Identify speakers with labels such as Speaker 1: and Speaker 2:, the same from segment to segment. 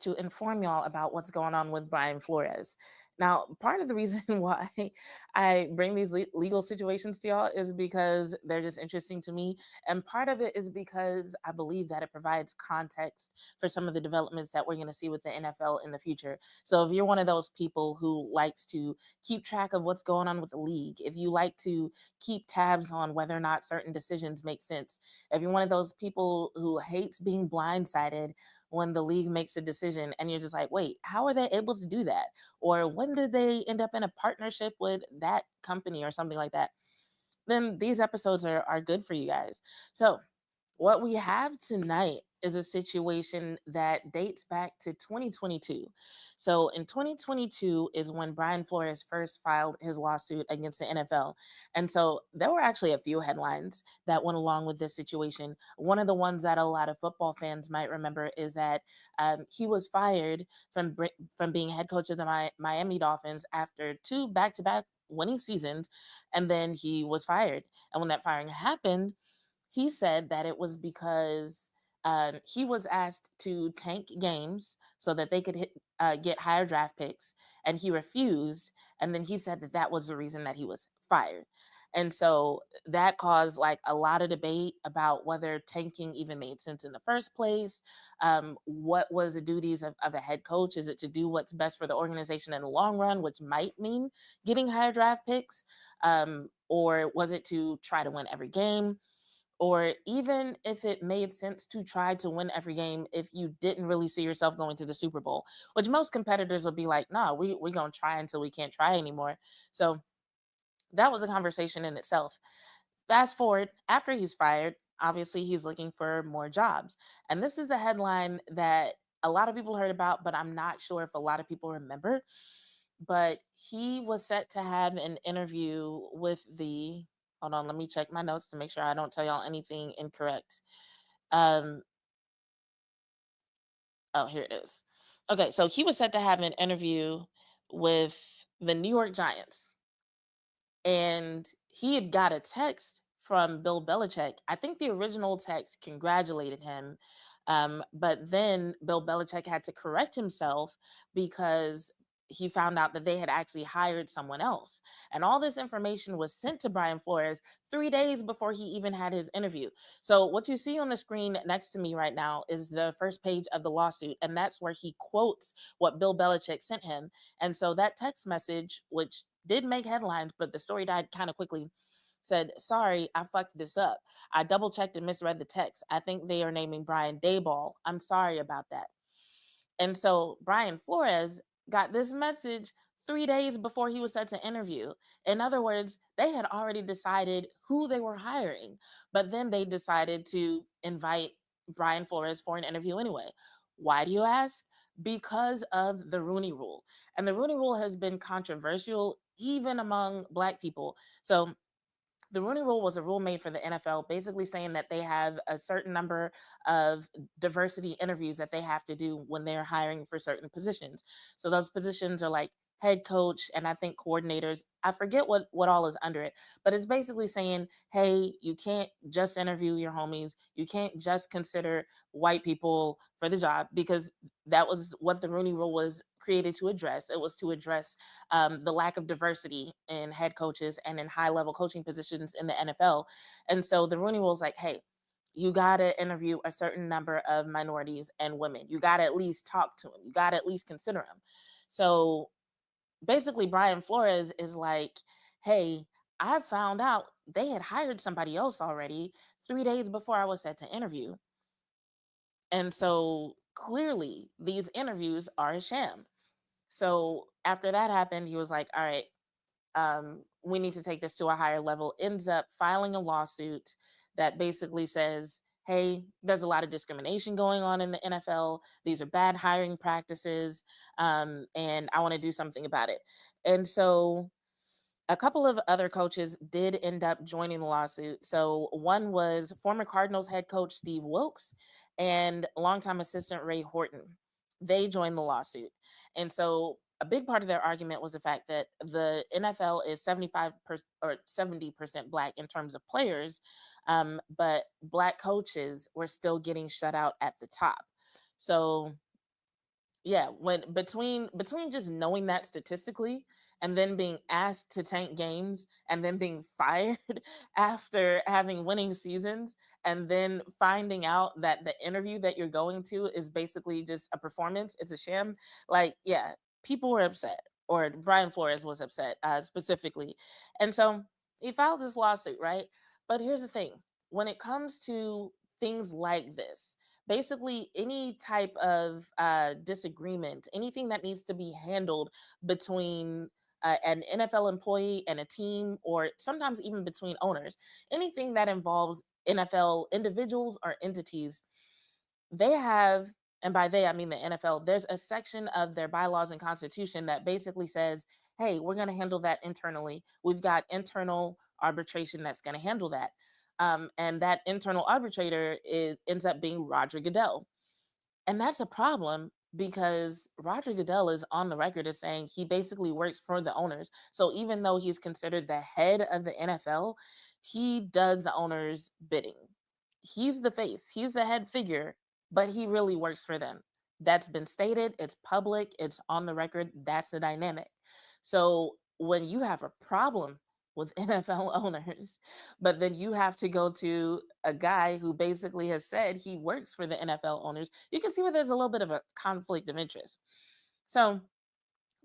Speaker 1: to inform y'all about what's going on with Brian Flores. Now, part of the reason why I bring these legal situations to y'all is because they're just interesting to me. And part of it is because I believe that it provides context for some of the developments that we're going to see with the NFL in the future. So if you're one of those people who likes to keep track of what's going on with the league, if you like to keep tabs on whether or not certain decisions make sense, if you're one of those people who hates being blindsided when the league makes a decision and you're just like, wait, how are they able to do that? Or when did they end up in a partnership with that company or something like that? Then these episodes are good for you guys. So, what we have tonight is a situation that dates back to 2022. So, in 2022 is when Brian Flores first filed his lawsuit against the NFL. And so, there were actually a few headlines that went along with this situation. One of the ones that a lot of football fans might remember is that he was fired from being head coach of the Miami Dolphins after two back-to-back winning seasons, and then he was fired. And when that firing happened, he said that it was because he was asked to tank games so that they could get higher draft picks, and he refused. And then he said that that was the reason that he was fired. And so that caused like a lot of debate about whether tanking even made sense in the first place. What was the duties of a head coach? Is it to do what's best for the organization in the long run, which might mean getting higher draft picks? Or was it to try to win every game? Or even if it made sense to try to win every game if you didn't really see yourself going to the Super Bowl, which most competitors will be like, nah, we're going to try until we can't try anymore. So that was a conversation in itself. Fast forward, after he's fired, obviously he's looking for more jobs. And this is the headline that a lot of people heard about, but I'm not sure if a lot of people remember. But he was set to have an interview with the, hold on, let me check my notes to make sure I don't tell y'all anything incorrect. Um, oh, here it is. Okay, so he was set to have an interview with the New York Giants, and he had got a text from Bill Belichick. I think the original text congratulated him, but then Bill Belichick had to correct himself because he found out that they had actually hired someone else. And all this information was sent to Brian Flores 3 days before he even had his interview. So, what you see on the screen next to me right now is the first page of the lawsuit. And that's where he quotes what Bill Belichick sent him. And so, that text message, which did make headlines, but the story died kind of quickly, said, sorry, I fucked this up. I double checked and misread the text. I think they are naming Brian Dayball. I'm sorry about that. And so Brian Flores got this message 3 days before he was set to interview. In other words, they had already decided who they were hiring, but then they decided to invite Brian Flores for an interview anyway. Why do you ask? Because of the Rooney Rule. And the Rooney Rule has been controversial even among Black people. So the Rooney Rule was a rule made for the NFL, basically saying that they have a certain number of diversity interviews that they have to do when they're hiring for certain positions. So those positions are like head coach and I think coordinators. I forget what all is under it, but it's basically saying, hey, you can't just interview your homies. You can't just consider white people for the job, because that was what the Rooney Rule was created to address. It was to address the lack of diversity in head coaches and in high level coaching positions in the NFL. And so the Rooney Rule is like, hey, you got to interview a certain number of minorities and women. You got to at least talk to them. You got to at least consider them. So basically, Brian Flores is like, hey, I found out they had hired somebody else already 3 days before I was set to interview. And so clearly, these interviews are a sham. So after that happened, he was like, all right, we need to take this to a higher level, ends up filing a lawsuit that basically says, hey, there's a lot of discrimination going on in the NFL. These are bad hiring practices, and I want to do something about it. And so a couple of other coaches did end up joining the lawsuit. So one was former Cardinals head coach Steve Wilks and longtime assistant Ray Horton. They joined the lawsuit. And so a big part of their argument was the fact that the NFL is 75% or 70% Black in terms of players, but Black coaches were still getting shut out at the top. So Yeah, when between just knowing that statistically and then being asked to tank games and then being fired after having winning seasons and then finding out that the interview that you're going to is basically just a performance, it's a sham. Like, yeah, people were upset, or Brian Flores was upset specifically. And so he filed this lawsuit, right? But here's the thing, when it comes to things like this, basically any type of disagreement, anything that needs to be handled between an NFL employee and a team, or sometimes even between owners, anything that involves NFL individuals or entities, they have, and by they I mean the NFL, there's a section of their bylaws and constitution that basically says, hey, we're going to handle that internally. We've got internal arbitration that's going to handle that. And that internal arbitrator ends up being Roger Goodell. And that's a problem because Roger Goodell is on the record as saying he basically works for the owners. So even though he's considered the head of the NFL, he does the owners' bidding. He's the face, he's the head figure, but he really works for them. That's been stated, it's public, it's on the record. That's the dynamic. So when you have a problem with NFL owners, but then you have to go to a guy who basically has said he works for the NFL owners, you can see where there's a little bit of a conflict of interest. So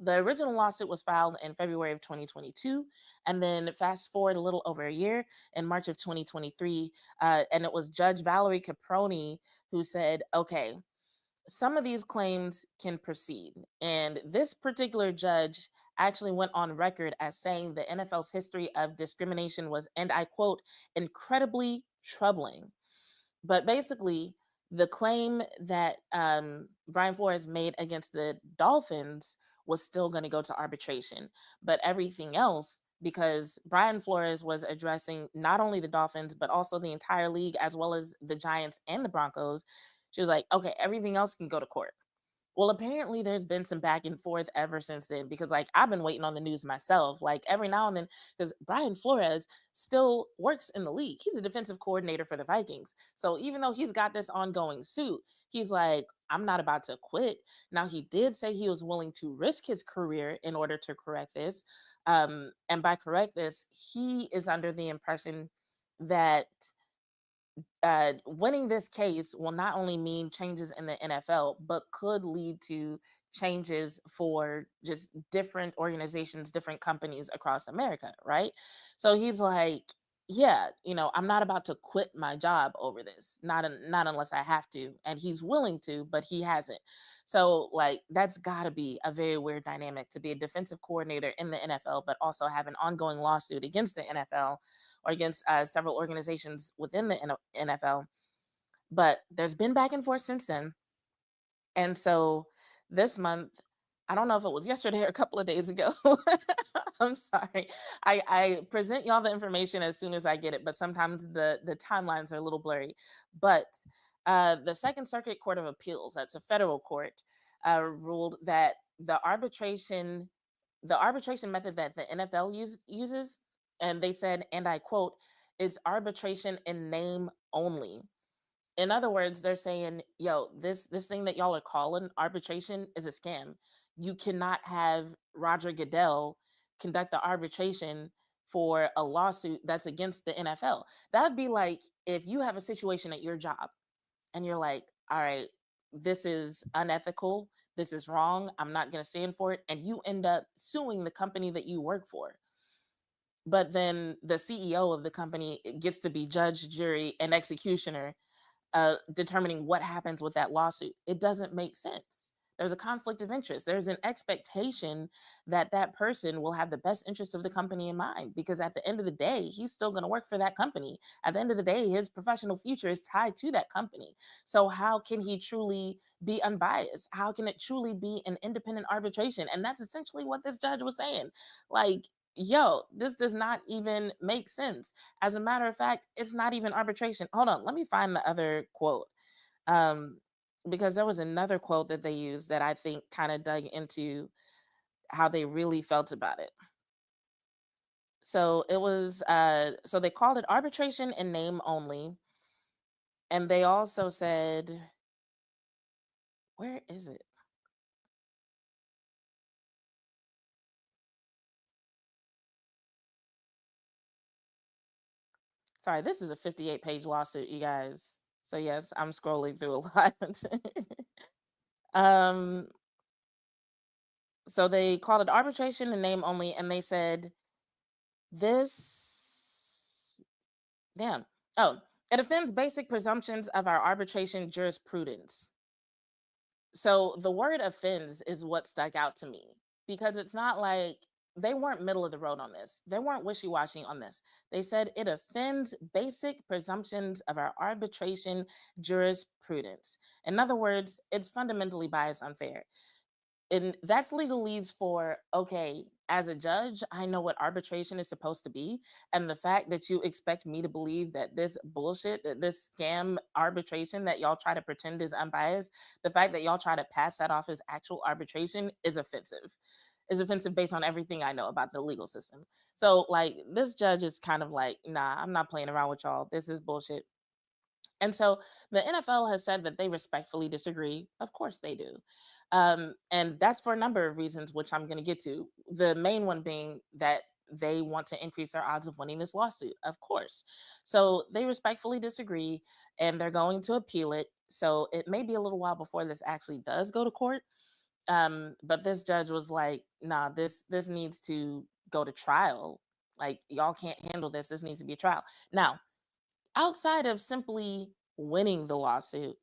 Speaker 1: the original lawsuit was filed in February of 2022, and then fast forward a little over a year in March of 2023, and it was Judge Valerie Caproni who said, okay, some of these claims can proceed. And this particular judge actually went on record as saying the NFL's history of discrimination was, and I quote, incredibly troubling. But basically, the claim that Brian Flores made against the Dolphins was still going to go to arbitration. But everything else, because Brian Flores was addressing not only the Dolphins, but also the entire league, as well as the Giants and the Broncos, she was like, okay, everything else can go to court. Well, apparently there's been some back and forth ever since then, because like I've been waiting on the news myself, like every now and then, because Brian Flores still works in the league. He's a defensive coordinator for the Vikings. So even though he's got this ongoing suit, he's like, I'm not about to quit. Now he did say he was willing to risk his career in order to correct this. And by correct this, he is under the impression that winning this case will not only mean changes in the NFL, but could lead to changes for just different organizations, different companies across America, right? So he's like, yeah, I'm not about to quit my job over this, not unless I have to, and he's willing to, but he hasn't. So like that's got to be a very weird dynamic to be a defensive coordinator in the NFL, but also have an ongoing lawsuit against the NFL or against several organizations within the NFL. But there's been back and forth since then. And so this month, I don't know if it was yesterday or a couple of days ago. I'm sorry. I present y'all the information as soon as I get it, but sometimes the timelines are a little blurry. But the Second Circuit Court of Appeals, that's a federal court, ruled that the arbitration method that the NFL uses, and they said, and I quote, it's arbitration in name only. In other words, they're saying, yo, this thing that y'all are calling arbitration is a scam. You cannot have Roger Goodell conduct the arbitration for a lawsuit that's against the NFL. That'd be like if you have a situation at your job and you're like, all right, this is unethical, this is wrong, I'm not going to stand for it, and you end up suing the company that you work for. But then the CEO of the company gets to be judge, jury, and executioner, determining what happens with that lawsuit. It doesn't make sense. There's a conflict of interest. There's an expectation that that person will have the best interest of the company in mind, because at the end of the day, he's still going to work for that company. At the end of the day, his professional future is tied to that company. So, how can he truly be unbiased? How can it truly be an independent arbitration? And that's essentially what this judge was saying. Like, yo, this does not even make sense. As a matter of fact, it's not even arbitration. Hold on, let me find the other quote. Um, because there was another quote that they used that I think kind of dug into how they really felt about it. So it was so they called it arbitration in name only. And they also said, where is it? Sorry, this is a 58-page lawsuit, you guys. So yes, I'm scrolling through a lot. um, so they called it arbitration in name only, and they said this. Damn. Oh, it offends basic presumptions of our arbitration jurisprudence. So the word offends is what stuck out to me, because it's not like they weren't middle of the road on this. They weren't wishy washy on this. They said it offends basic presumptions of our arbitration jurisprudence. In other words, it's fundamentally biased, unfair. And that's legalese for, okay, as a judge, I know what arbitration is supposed to be. And the fact that you expect me to believe that this bullshit, that this scam arbitration that y'all try to pretend is unbiased, the fact that y'all try to pass that off as actual arbitration is offensive. Is offensive based on everything I know about the legal system. So, like, this judge is kind of like, nah, I'm not playing around with y'all. This is bullshit. And so the NFL has said that they respectfully disagree. Of course they do. And that's for a number of reasons, which I'm going to get to. The main one being that they want to increase their odds of winning this lawsuit, of course. So they respectfully disagree, and they're going to appeal it. So it may be a little while before this actually does go to court. But this judge was like, nah, this needs to go to trial. Like, y'all can't handle this. This needs to be a trial. Now, outside of simply winning the lawsuit,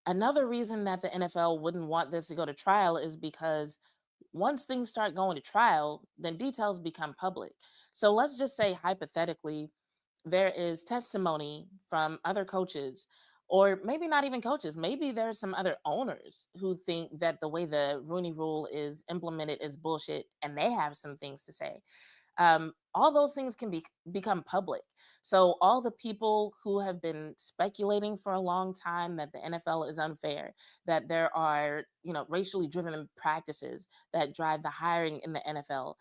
Speaker 1: another reason that the NFL wouldn't want this to go to trial is because once things start going to trial, then details become public. So let's just say, hypothetically, there is testimony from other coaches, or maybe not even coaches. Maybe there's some other owners who think that the way the Rooney Rule is implemented is bullshit, and they have some things to say. All those things can become public. So all the people who have been speculating for a long time that the NFL is unfair, that there are, racially driven practices that drive the hiring in the NFL,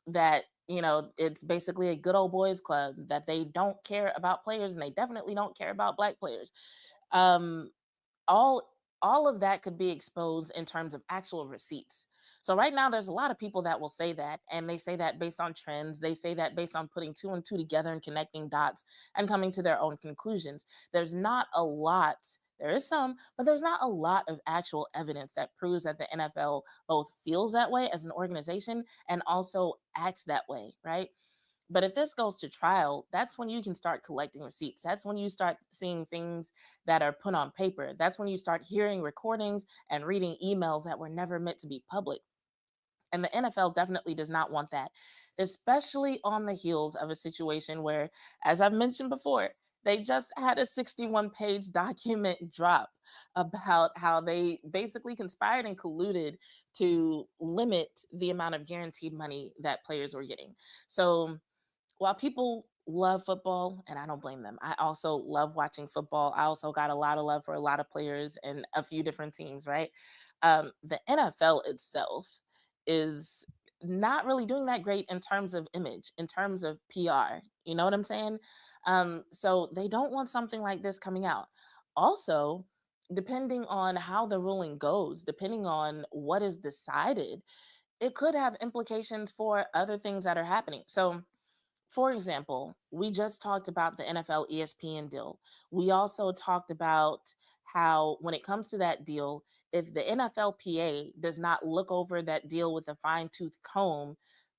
Speaker 1: that, it's basically a good old boys club, that they don't care about players, and they definitely don't care about black players. Um, all of that could be exposed in terms of actual receipts. So right now there's a lot of people that will say that, and they say that based on trends. They say that based on putting two and two together and connecting dots and coming to their own conclusions. There's not a lot, there is some, but there's not a lot of actual evidence that proves that the NFL both feels that way as an organization and also acts that way, right? But if this goes to trial, that's when you can start collecting receipts. That's when you start seeing things that are put on paper. That's when you start hearing recordings and reading emails that were never meant to be public. And the NFL definitely does not want that, especially on the heels of a situation where, as I've mentioned before, they just had a 61-page document drop about how they basically conspired and colluded to limit the amount of guaranteed money that players were getting. So while people love football, and I don't blame them, I also love watching football. I also got a lot of love for a lot of players and a few different teams, right? The NFL itself is not really doing that great in terms of image, in terms of PR. You know what I'm saying? So they don't want something like this coming out. Also, depending on how the ruling goes, depending on what is decided, it could have implications for other things that are happening. So, for example, we just talked about the NFL ESPN deal. We also talked about how, when it comes to that deal, if the NFLPA does not look over that deal with a fine tooth comb,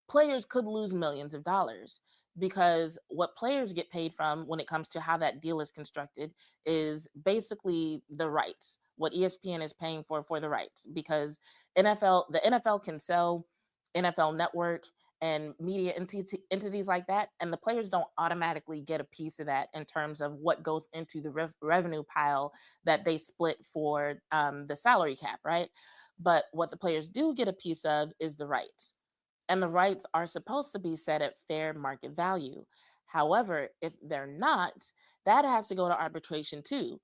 Speaker 1: players could lose millions of dollars. Because what players get paid from when it comes to how that deal is constructed is basically the rights, what ESPN is paying for the rights. Because the NFL can sell NFL Network and media entities like that, and the players don't automatically get a piece of that in terms of what goes into the revenue pile that they split for the salary cap, right? But what the players do get a piece of is the rights, and the rights are supposed to be set at fair market value. However, if they're not, that has to go to arbitration too.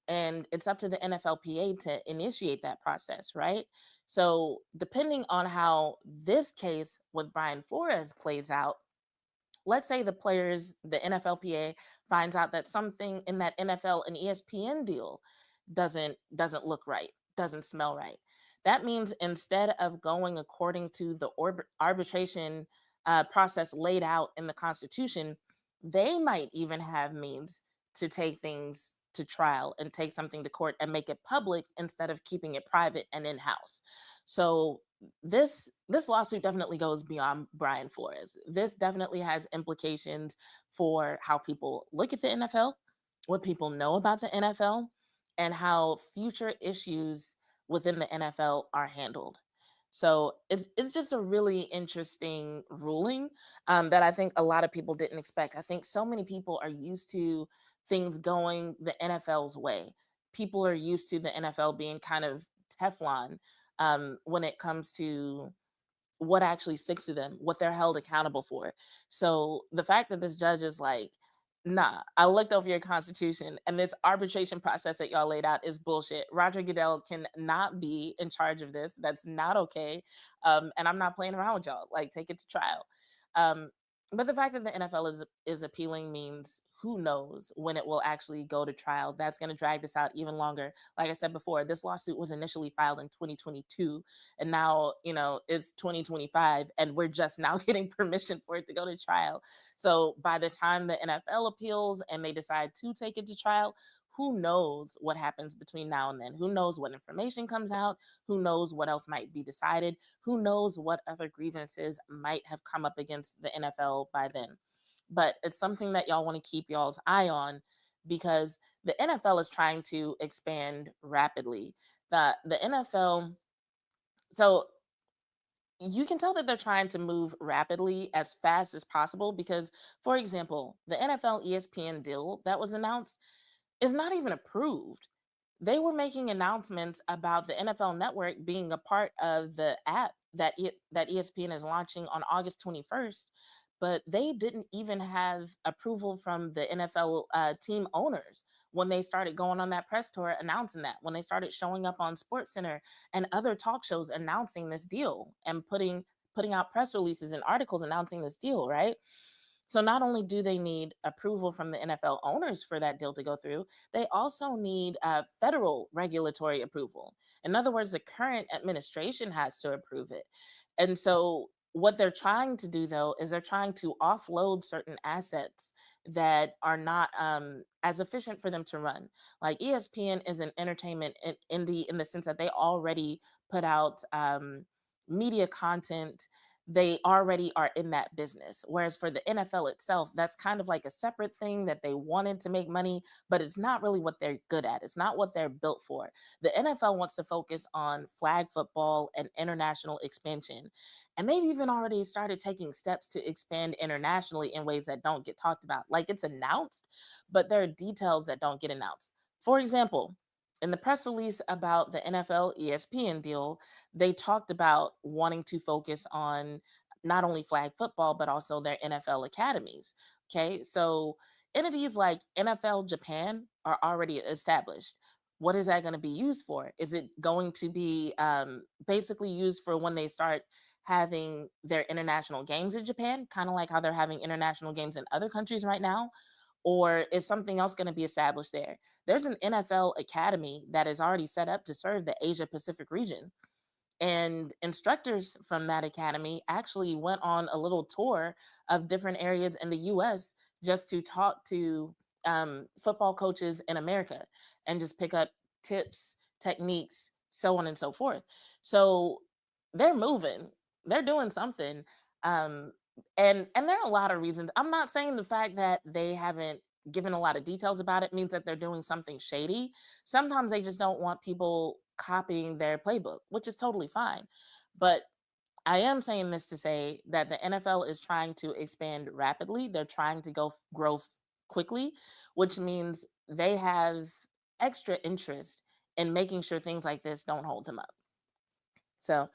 Speaker 1: And it's up to the NFLPA to initiate that process, right? So, depending on how this case with Brian Flores plays out, let's say the NFLPA finds out that something in that NFL and ESPN deal doesn't look right, doesn't smell right. That means instead of going according to the arbitration process laid out in the Constitution, they might even have means to take things to trial and take something to court and make it public instead of keeping it private and in-house. So this lawsuit definitely goes beyond Brian Flores. This definitely has implications for how people look at the NFL, what people know about the NFL, and how future issues within the NFL are handled. So it's just a really interesting ruling, that I think a lot of people didn't expect. I think so many people are used to things going the NFL's way. People are used to the NFL being kind of Teflon, when it comes to what actually sticks to them, what they're held accountable for. So the fact that this judge is like, nah, I looked over your constitution and this arbitration process that y'all laid out is bullshit. Roger Goodell can not be in charge of this. That's not okay. And I'm not playing around with y'all. Like, take it to trial. Um, but the fact that the NFL is appealing means who knows when it will actually go to trial. That's going to drag this out even longer. Like I said before, this lawsuit was initially filed in 2022, and now it's 2025 and we're just now getting permission for it to go to trial. So by the time the NFL appeals and they decide to take it to trial, who knows what happens between now and then? Who knows what information comes out? Who knows what else might be decided? Who knows what other grievances might have come up against the NFL by then? But it's something that y'all want to keep y'all's eye on, because the NFL is trying to expand rapidly. The NFL, so you can tell that they're trying to move rapidly as fast as possible because, for example, the NFL ESPN deal that was announced is not even approved. They were making announcements about the NFL Network being a part of the app that ESPN is launching on August 21st, but they didn't even have approval from the NFL team owners when they started going on that press tour announcing that, when they started showing up on SportsCenter and other talk shows announcing this deal and putting out press releases and articles announcing this deal, right? So not only do they need approval from the NFL owners for that deal to go through, they also need federal regulatory approval. In other words, the current administration has to approve it. And so what they're trying to do though is they're trying to offload certain assets that are not as efficient for them to run. Like ESPN is an entertainment in the sense that they already put out media content. They already are in that business. Whereas for the NFL itself, that's kind of like a separate thing that they wanted to make money, but it's not really what they're good at. It's not what they're built for. The NFL wants to focus on flag football and international expansion. And they've even already started taking steps to expand internationally in ways that don't get talked about. Like, it's announced, but there are details that don't get announced. For example, in the press release about the NFL ESPN deal, they talked about wanting to focus on not only flag football, but also their NFL academies. Okay. So entities like NFL Japan are already established. What is that going to be used for? Is it going to be basically used for when they start having their international games in Japan, kind of like how they're having international games in other countries right now? Or is something else going to be established there? There's an NFL academy that is already set up to serve the Asia Pacific region, and instructors from that academy actually went on a little tour of different areas in the US just to talk to football coaches in America and just pick up tips, techniques, so on and so forth. So they're moving, they're doing something. Um, and there are a lot of reasons. I'm not saying the fact that they haven't given a lot of details about it means that they're doing something shady. Sometimes they just don't want people copying their playbook, which is totally fine. But I am saying this to say that the NFL is trying to expand rapidly. They're trying to grow quickly, which means they have extra interest in making sure things like this don't hold them up. So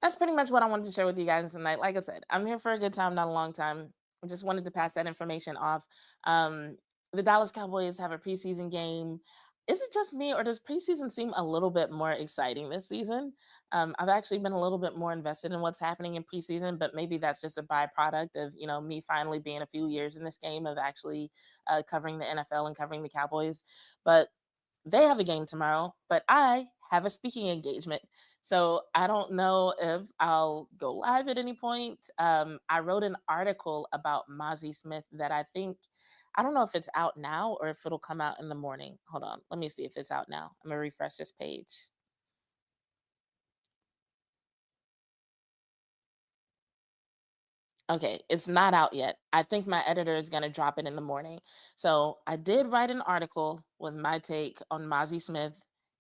Speaker 1: that's pretty much what I wanted to share with you guys tonight. Like I said, I'm here for a good time, not a long time. I just wanted to pass that information off. Um, the Dallas Cowboys have a preseason game. Is it just me, or does preseason seem a little bit more exciting this season? I've actually been a little bit more invested in what's happening in preseason, but maybe that's just a byproduct of me finally being a few years in this game of actually covering the NFL and covering the Cowboys. But they have a game tomorrow, but I have a speaking engagement. So I don't know if I'll go live at any point. I wrote an article about Mozzie Smith that I don't know if it's out now or if it'll come out in the morning. Hold on, let me see if it's out now. I'm gonna refresh this page. Okay, it's not out yet. I think my editor is going to drop it in the morning. So I did write an article with my take on Mozzie Smith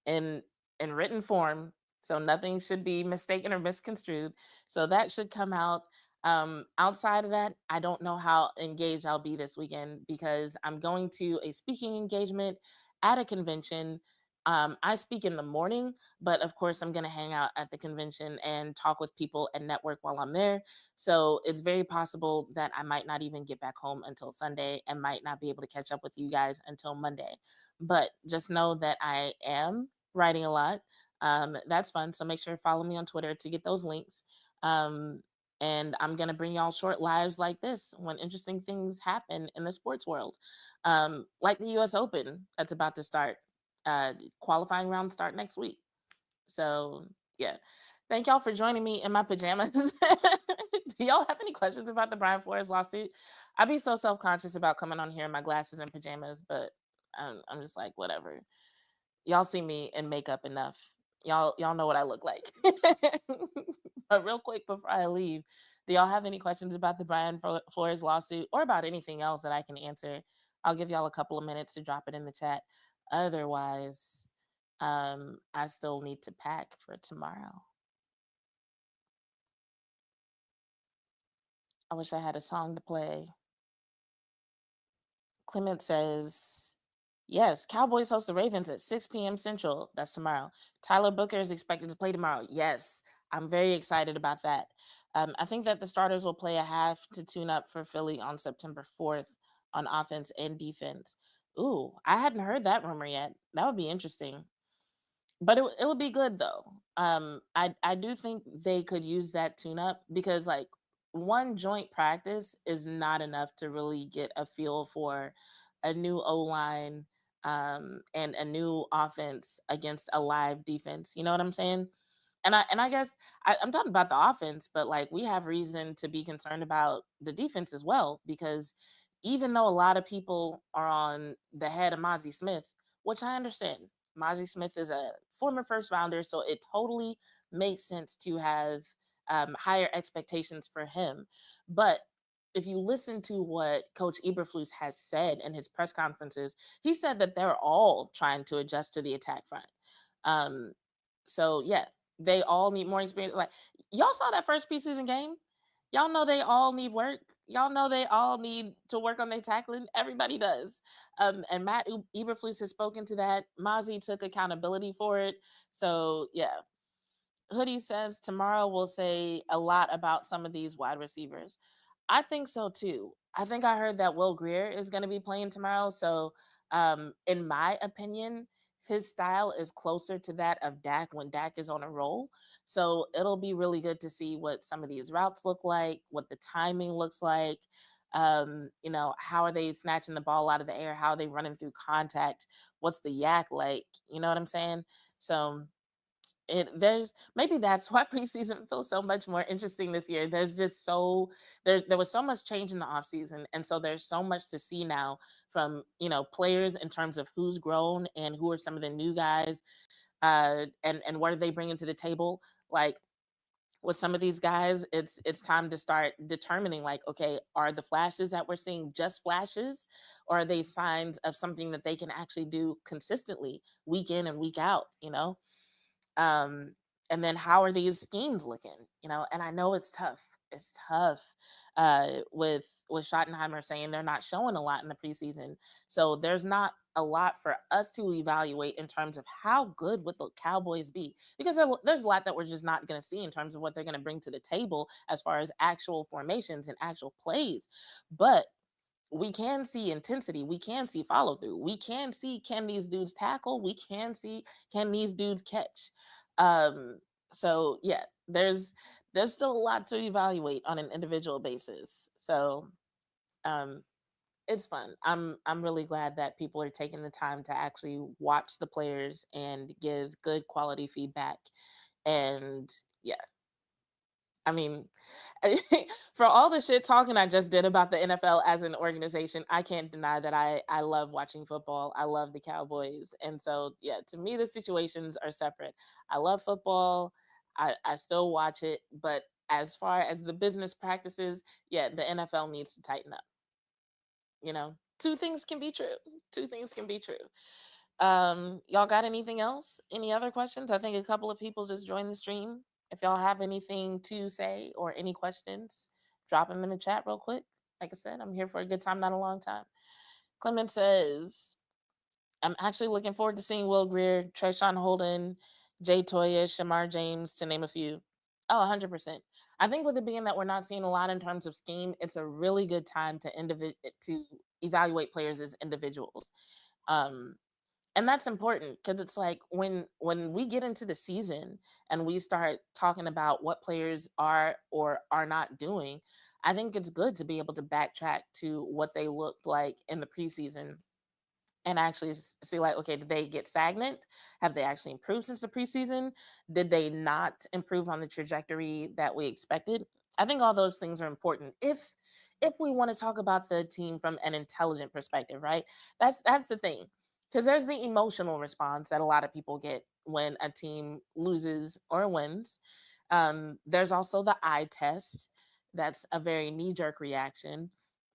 Speaker 1: in written form, so nothing should be mistaken or misconstrued. So that should come out. Outside of that, I don't know how engaged I'll be this weekend because I'm going to a speaking engagement at a convention. I speak in the morning, but of course, I'm going to hang out at the convention and talk with people and network while I'm there. So it's very possible that I might not even get back home until Sunday and might not be able to catch up with you guys until Monday. But just know that I am writing a lot. That's fun. So make sure to follow me on Twitter to get those links. Um, and I'm going to bring y'all short lives like this when interesting things happen in the sports world, like the US Open that's about to start. Qualifying rounds start next week. So yeah. Thank y'all for joining me in my pajamas. Do y'all have any questions about the Brian Flores lawsuit? I'd be so self-conscious about coming on here in my glasses and pajamas, but I'm just like, whatever. Y'all see me in makeup enough. Y'all know what I look like. But real quick before I leave, do y'all have any questions about the Brian Flores lawsuit or about anything else that I can answer? I'll give y'all a couple of minutes to drop it in the chat. Otherwise, I still need to pack for tomorrow. I wish I had a song to play. Clement says, yes, Cowboys host the Ravens at 6 p.m. Central. That's tomorrow. Tyler Booker is expected to play tomorrow. Yes, I'm very excited about that. I think that the starters will play a half to tune up for Philly on September 4th on offense and defense. Ooh, I hadn't heard that rumor yet. That would be interesting. But it would be good though. I do think they could use that tune up because like one joint practice is not enough to really get a feel for a new O line and a new offense against a live defense. You know what I'm saying? And I guess I'm talking about the offense, but like we have reason to be concerned about the defense as well because even though a lot of people are on the head of Mozzie Smith, which I understand, Mozzie Smith is a former first rounder, so it totally makes sense to have higher expectations for him. But if you listen to what Coach Eberflus has said in his press conferences, he said that they're all trying to adjust to the attack front. Um, so yeah, they all need more experience. Like y'all saw that first preseason game. Y'all know they all need work. Y'all know they all need to work on their tackling. Everybody does. And Eberflus has spoken to that. Mozzie took accountability for it. So yeah, Hoodie says tomorrow will say a lot about some of these wide receivers. I think so too. I think I heard that Will Greer is going to be playing tomorrow. So, in my opinion, his style is closer to that of Dak when Dak is on a roll. So, it'll be really good to see what some of these routes look like, what the timing looks like. How are they snatching the ball out of the air? How are they running through contact? What's the yak like? You know what I'm saying? So, there's maybe that's why preseason feels so much more interesting this year. There's just there was so much change in the offseason, and so there's so much to see now from players in terms of who's grown and who are some of the new guys, and what are they bringing to the table. Like with some of these guys, it's time to start determining like, okay, are the flashes that we're seeing just flashes, or are they signs of something that they can actually do consistently week in and week out? Um, and then how are these schemes looking? And I know it's tough. It's tough with Schottenheimer saying they're not showing a lot in the preseason. So there's not a lot for us to evaluate in terms of how good would the Cowboys be, because there's a lot that we're just not going to see in terms of what they're going to bring to the table as far as actual formations and actual plays. But we can see intensity. We can see follow through. We can see, can these dudes tackle? We can see, can these dudes catch? Um, so yeah, there's still a lot to evaluate on an individual basis. So um, it's fun. I'm really glad that people are taking the time to actually watch the players and give good quality feedback. And yeah, I mean, for all the shit talking I just did about the NFL as an organization, I can't deny that I love watching football. I love the Cowboys. And so yeah, to me the situations are separate. I love football. I still watch it, but as far as the business practices, yeah, the NFL needs to tighten up. Two things can be true. Two things can be true. Y'all got anything else? Any other questions? I think a couple of people just joined the stream. If y'all have anything to say or any questions, drop them in the chat real quick. Like I said, I'm here for a good time, not a long time. Clement says, I'm actually looking forward to seeing Will Greer, Trayshawn Holden, Jay Toya, Shamar James, to name a few. Oh, 100%. I think with it being that we're not seeing a lot in terms of scheme, it's a really good time to evaluate players as individuals. Um, and that's important because it's like when we get into the season and we start talking about what players are or are not doing, I think it's good to be able to backtrack to what they looked like in the preseason and actually see, like, okay, did they get stagnant? Have they actually improved since the preseason? Did they not improve on the trajectory that we expected? I think all those things are important if we want to talk about the team from an intelligent perspective, right? That's the thing, because there's the emotional response that a lot of people get when a team loses or wins. There's also the eye test. That's a very knee-jerk reaction.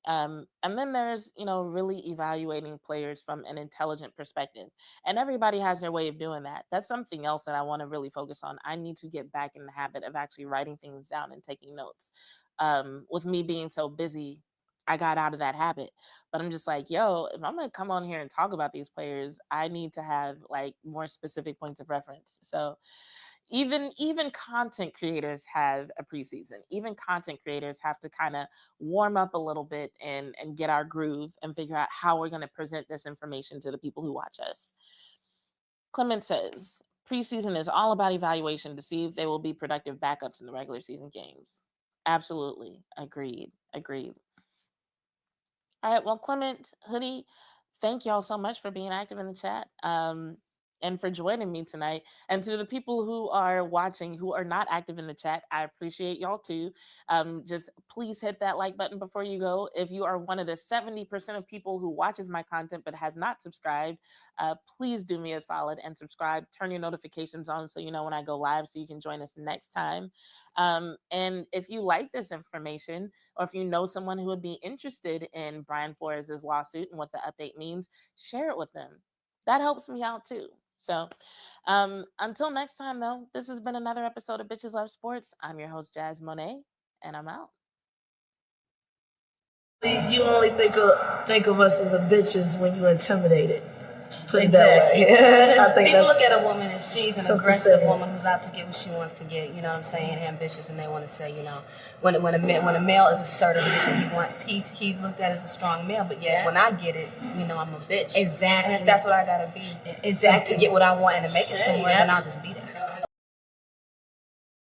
Speaker 1: And then there's, really evaluating players from an intelligent perspective. And everybody has their way of doing that. That's something else that I want to really focus on. I need to get back in the habit of actually writing things down and taking notes. With me being so busy, I got out of that habit. But I'm just like, yo, if I'm going to come on here and talk about these players, I need to have like more specific points of reference. So, even content creators have a preseason. Even content creators have to kind of warm up a little bit and get our groove and figure out how we're going to present this information to the people who watch us. Clement says preseason is all about evaluation to see if they will be productive backups in the regular season games. Absolutely. Agreed. All right. Well, Clement, Hoodie, thank y'all so much for being active in the chat. And for joining me tonight. And to the people who are watching who are not active in the chat, I appreciate y'all too. Just please hit that like button before you go. If you are one of the 70% of people who watches my content but has not subscribed, please do me a solid and subscribe. Turn your notifications on so you know when I go live so you can join us next time. And if you like this information, or if you know someone who would be interested in Brian Flores' lawsuit and what the update means, share it with them. That helps me out too. So until next time, though, this has been another episode of Bitches Love Sports. I'm your host, Jazz Monet, and I'm out.
Speaker 2: You only think of us as a bitches when you intimidated. Put it that way.
Speaker 3: I think people look at a woman and she's an aggressive woman who's out to get what she wants to get. You know what I'm saying? Ambitious, and they want to say, when a male is assertive, this is what he wants. He's looked at as a strong male, but yet when I get it, I'm a bitch.
Speaker 4: Exactly.
Speaker 3: And if that's what I gotta be, exactly, to get what I want and to make it somewhere, then I'll just be that.